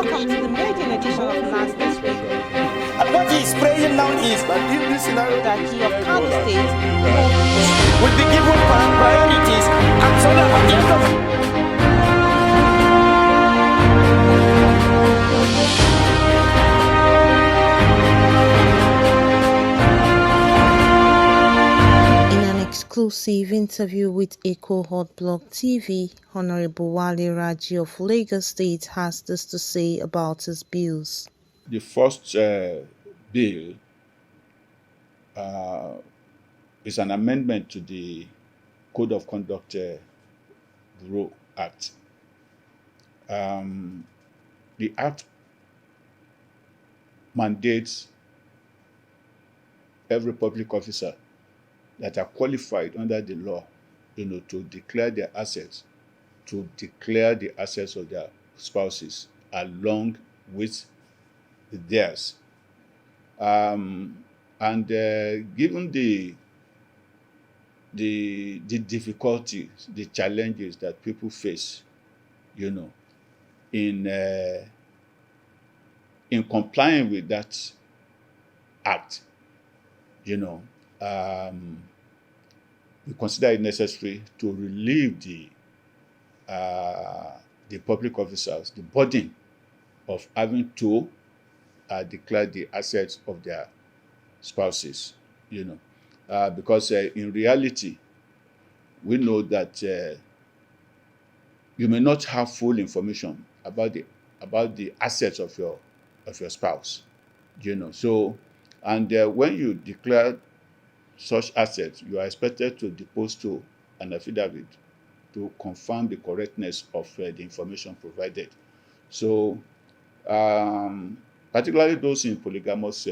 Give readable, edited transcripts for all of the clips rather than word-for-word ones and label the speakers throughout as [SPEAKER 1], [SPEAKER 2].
[SPEAKER 1] Welcome to the maiden edition of Last This Week.
[SPEAKER 2] And what he is praying now is
[SPEAKER 3] But if this scenario
[SPEAKER 1] That he of Kano State
[SPEAKER 2] will be given priorities and so that at the end of
[SPEAKER 4] Exclusive interview with Eco Hot Blog TV, Honorable Wale Raji of Lagos State has this to say about his bills.
[SPEAKER 3] the first bill is an amendment to the Code of Conduct Bureau Act. The Act mandates every public officer that are qualified under the law, to declare their assets, to declare the assets of their spouses along with theirs. And given the difficulties, the challenges that people face, in complying with that act, we consider it necessary to relieve the public officers the burden of having to declare the assets of their spouses, because in reality, we know that you may not have full information about the assets of your spouse, So, and when you declare such assets, you are expected to depose to an affidavit to confirm the correctness of the information provided. So, particularly those in polygamous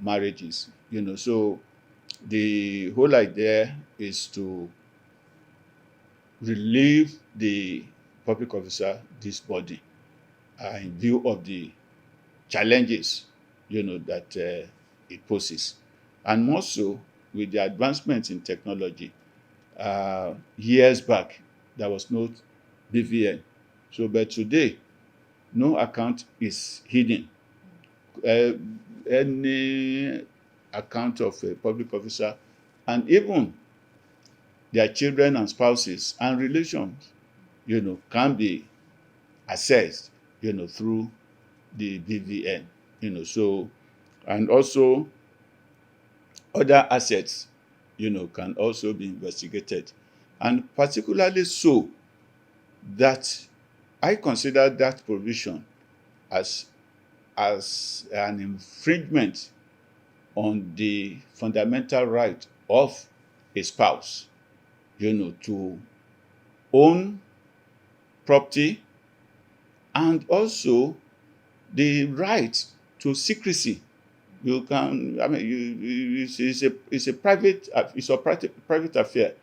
[SPEAKER 3] marriages, so the whole idea is to relieve the public officer this burden in view of the challenges, that it poses. And more so with the advancements in technology. Years back, there was no BVN. So, but today, no account is hidden. Any account of a public officer, and even their children and spouses and relations, can be accessed, through the BVN, so, and also other assets, can also be investigated. And particularly so that I consider that provision as an infringement on the fundamental right of a spouse, to own property, and also the right to secrecy. You can, it's a private affair,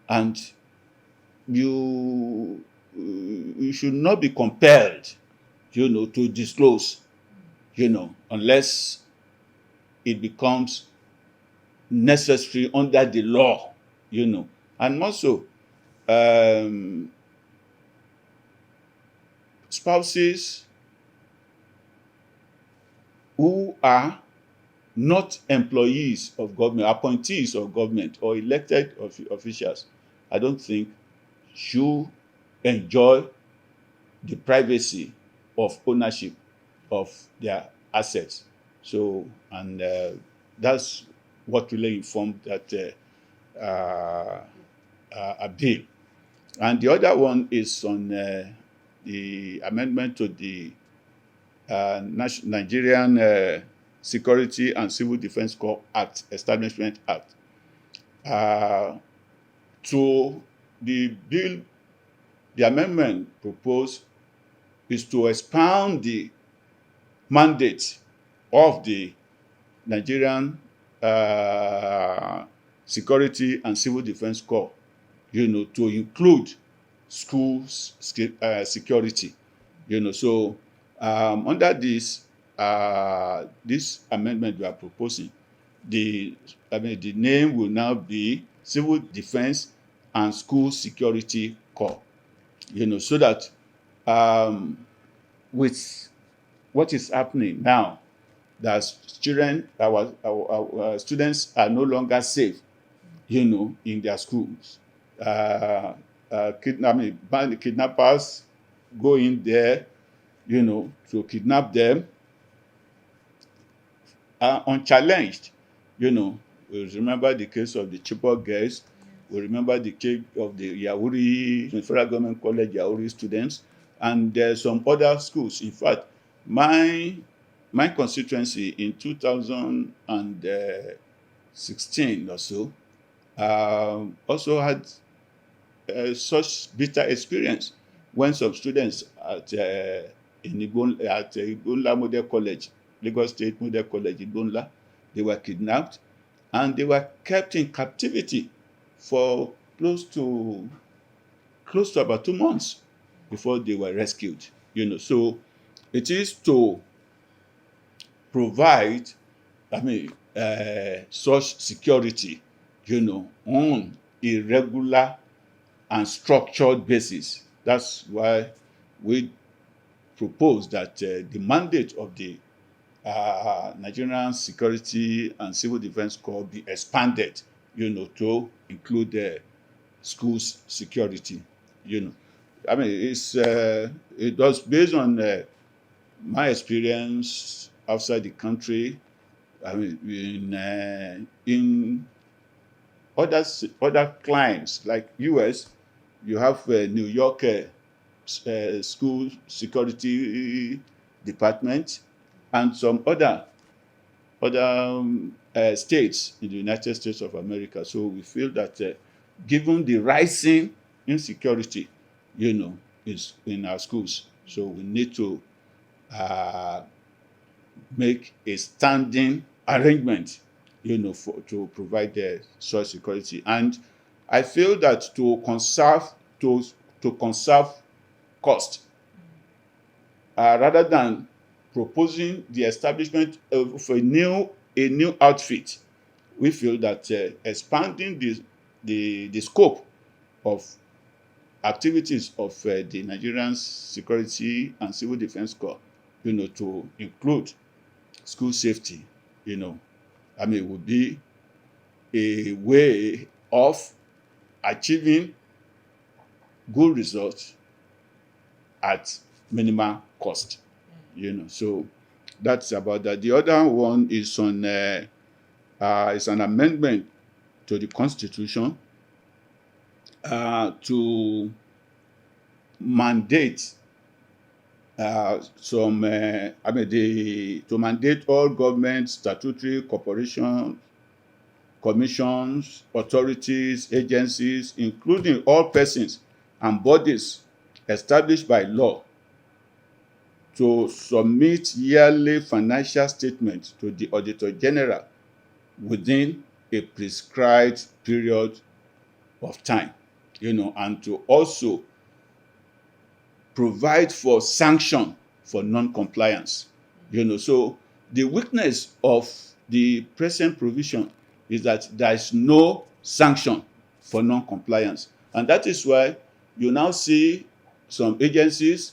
[SPEAKER 3] and you should not be compelled, to disclose, unless it becomes necessary under the law, and also spouses who are not employees of government, appointees of government, or elected officials, I don't think should enjoy the privacy of ownership of their assets. So, and that's what really informed that a bill. And the other one is on the amendment to the Nigerian Security and Civil Defense Corps Act, Establishment Act. To the bill, the amendment proposed is to expound the mandate of the Nigerian Security and Civil Defense Corps, to include schools security, So under this amendment we are proposing, the name will now be Civil Defense and School Security Corps, so that with what is happening now, that our students are no longer safe, in their schools. Kidnappers go in there, to kidnap them unchallenged. We remember the case of the Chibok girls. We remember the case of the Yauri, the Federal Government College Yauri students, and there's some other schools. In fact, my constituency in 2016 or so also had such bitter experience when some students at Igonla Model College, Lagos State Model College, Igonla, they were kidnapped and they were kept in captivity for close to about 2 months before they were rescued. So it is to provide, such security, on a regular and structured basis. That's why we propose that the mandate of the Nigerian Security and Civil Defense Corps be expanded, to include schools security. It was based on my experience outside the country. In other clients like US, you have New York school security department, and some other states in the United States of America. So we feel that given the rising insecurity, is in our schools, so we need to make a standing arrangement, to provide such security. And I feel that to conserve cost, rather than proposing the establishment of a new outfit, we feel that expanding the scope of activities of the Nigerian Security and Civil Defense Corps, to include school safety, would be a way of achieving good results at minimal cost. So that's about that. The other one is on is an amendment to the Constitution to mandate to mandate all government, statutory corporations, commissions, authorities, agencies, including all persons and bodies established by law, to submit yearly financial statements to the Auditor General within a prescribed period of time, and to also provide for sanction for non-compliance. So the weakness of the present provision is that there is no sanction for non-compliance. And that is why you now see some agencies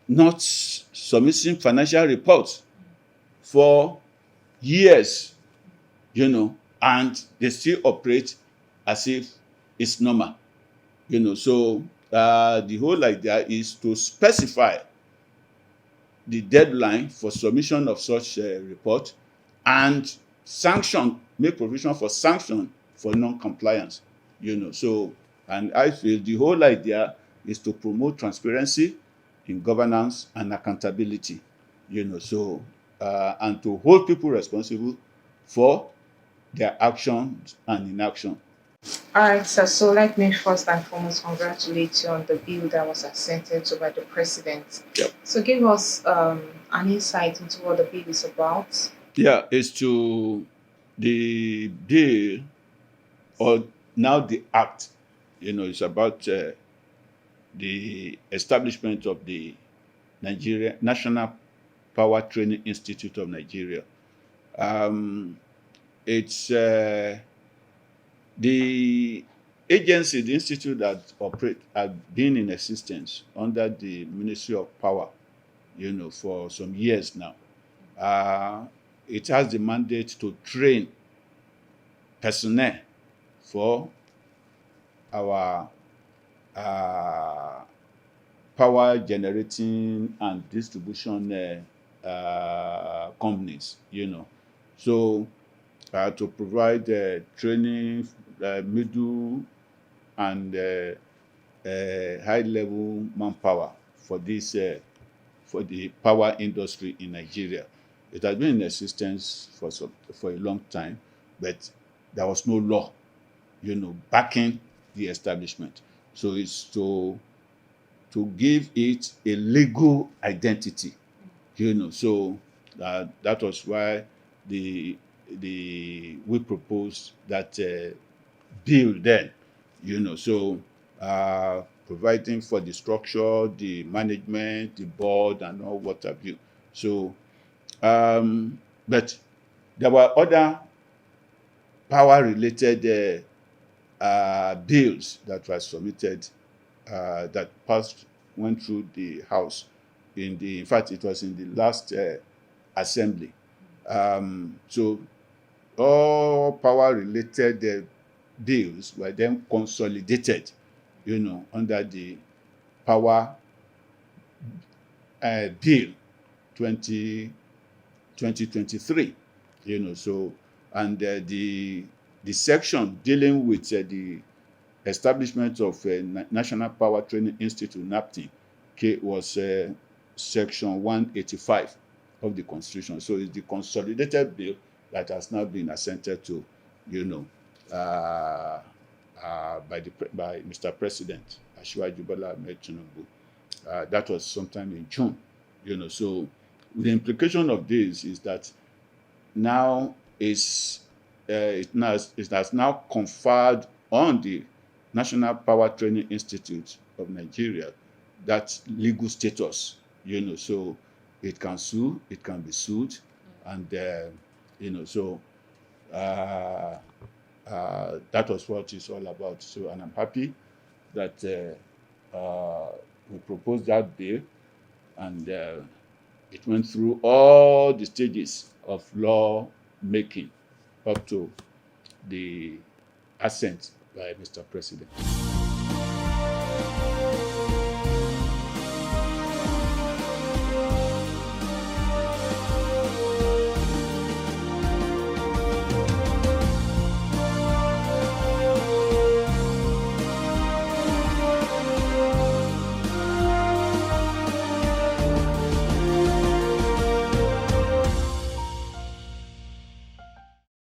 [SPEAKER 3] not submitting financial reports for years, and they still operate as if it's normal. So the whole idea is to specify the deadline for submission of such report and make provision for sanction for non-compliance. So, and I feel the whole idea is to promote transparency in governance and accountability. So and to hold people responsible for their actions and inaction.
[SPEAKER 1] All right, sir. So let me first and foremost congratulate you on the bill that was assented to by the president.
[SPEAKER 3] Yep.
[SPEAKER 1] So give us an insight into what the bill is about.
[SPEAKER 3] Yeah, it's to the bill, or now the act, it's about the establishment of the Nigeria National Power Training Institute of Nigeria. It's the agency, the institute that had been in existence under the Ministry of Power, for some years now. It has the mandate to train personnel for our power generating and distribution companies, So to provide training, middle and high-level manpower for this for the power industry in Nigeria. It has been in existence for a long time, but there was no law, backing the establishment. So it's to give it a legal identity, So that was why we proposed that bill then, So providing for the structure, the management, the board, and all what have you. So, but there were other power-related bills that were submitted that went through the House. In fact, it was in the last assembly. So all power-related bills were then consolidated, under the Power Bill 2023, So, and the section dealing with the establishment of National Power Training Institute, NAPTIN, was section 185 of the Constitution. So it's the consolidated bill that has now been assented to, by Mr. President Asiwaju Bola Ahmed Tinubu. That was sometime in June, So the implication of this is that now it has now conferred on the National Power Training Institute of Nigeria that legal status, So it can sue, it can be sued, and So that was what it's all about. So, and I'm happy that we proposed that bill, and it went through all the stages of law making up to the assent by Mr. President.